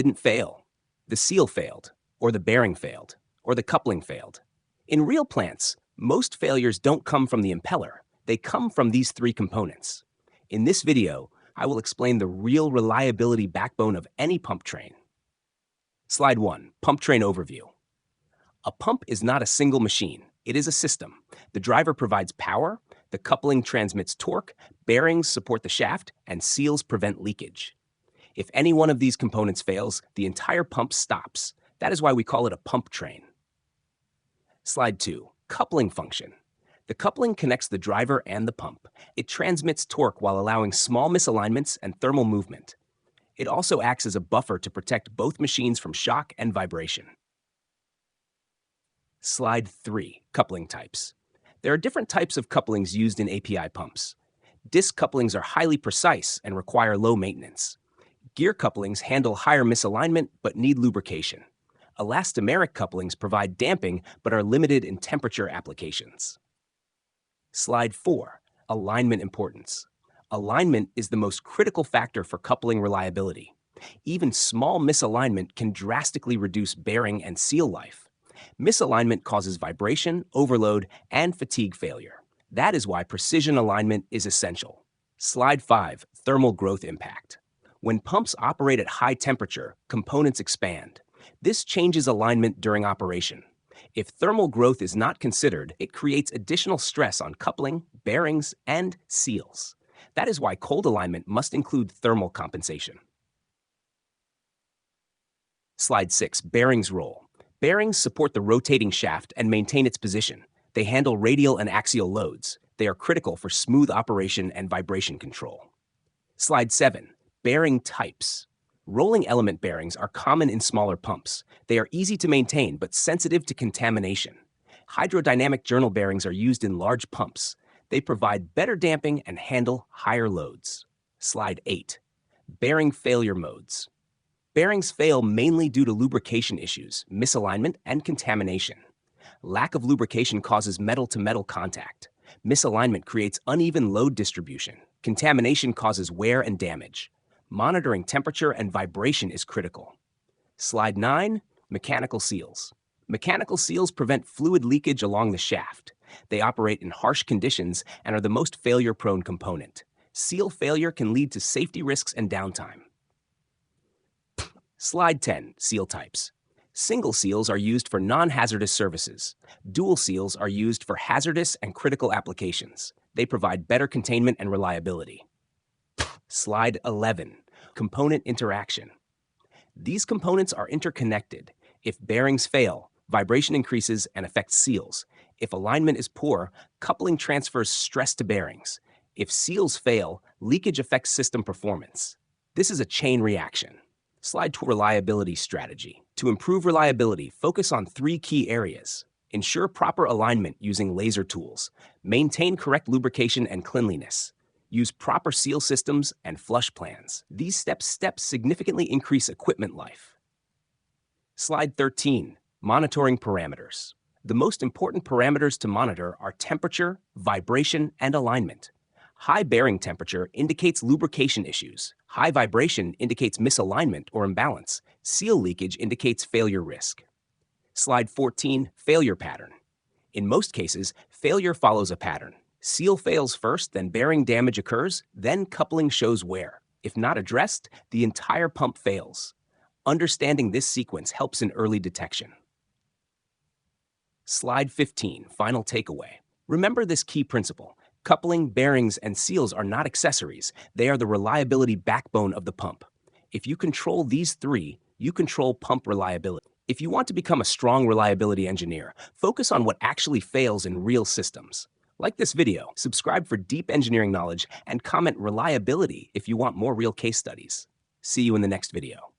didn't fail. The seal failed, or the bearing failed, or the coupling failed. In real plants, most failures don't come from the impeller. They come from these three components. In this video, I will explain the real reliability backbone of any pump train. Slide 1, Pump Train Overview. A pump is not a single machine. It is a system. The driver provides power, the coupling transmits torque, bearings support the shaft, and seals prevent leakage. If any one of these components fails, the entire pump stops. That is why we call it a pump train. Slide 2, Coupling Function. The coupling connects the driver and the pump. It transmits torque while allowing small misalignments and thermal movement. It also acts as a buffer to protect both machines from shock and vibration. Slide 3, Coupling Types. There are different types of couplings used in API pumps. Disc couplings are highly precise and require low maintenance. Gear couplings handle higher misalignment but need lubrication. Elastomeric couplings provide damping but are limited in temperature applications. Slide 4, Alignment Importance. Alignment is the most critical factor for coupling reliability. Even small misalignment can drastically reduce bearing and seal life. Misalignment causes vibration, overload, and fatigue failure. That is why precision alignment is essential. Slide 5, Thermal Growth Impact. When pumps operate at high temperature, components expand. This changes alignment during operation. If thermal growth is not considered, it creates additional stress on coupling, bearings, and seals. That is why cold alignment must include thermal compensation. Slide 6, Bearings Role. Bearings support the rotating shaft and maintain its position. They handle radial and axial loads. They are critical for smooth operation and vibration control. Slide 7, Bearing Types. Rolling element bearings are common in smaller pumps. They are easy to maintain but sensitive to contamination. Hydrodynamic journal bearings are used in large pumps. They provide better damping and handle higher loads. Slide 8, Bearing Failure Modes. Bearings fail mainly due to lubrication issues, misalignment, and contamination. Lack of lubrication causes metal-to-metal contact. Misalignment creates uneven load distribution. Contamination causes wear and damage. Monitoring temperature and vibration is critical. Slide 9, Mechanical Seals. Mechanical seals prevent fluid leakage along the shaft. They operate in harsh conditions and are the most failure-prone component. Seal failure can lead to safety risks and downtime. Slide 10, Seal Types. Single seals are used for non-hazardous services. Dual seals are used for hazardous and critical applications. They provide better containment and reliability. Slide 11, Component Interaction. These components are interconnected. If bearings fail, vibration increases and affects seals. If alignment is poor, coupling transfers stress to bearings. If seals fail, leakage affects system performance. This is a chain reaction. Slide to Reliability Strategy. To improve reliability, focus on 3 key areas. Ensure proper alignment using laser tools. Maintain correct lubrication and cleanliness. Use proper seal systems and flush plans. These steps significantly increase equipment life. Slide 13, Monitoring Parameters. The most important parameters to monitor are temperature, vibration, and alignment. High bearing temperature indicates lubrication issues. High vibration indicates misalignment or imbalance. Seal leakage indicates failure risk. Slide 14, Failure Pattern. In most cases, failure follows a pattern. Seal fails first, then bearing damage occurs, then coupling shows wear. If not addressed, the entire pump fails. Understanding this sequence helps in early detection. Slide 15, Final Takeaway. Remember this key principle. Coupling, bearings, and seals are not accessories. They are the reliability backbone of the pump. If you control these 3, you control pump reliability. If you want to become a strong reliability engineer, focus on what actually fails in real systems. Like this video, subscribe for deep engineering knowledge, and comment reliability if you want more real case studies. See you in the next video.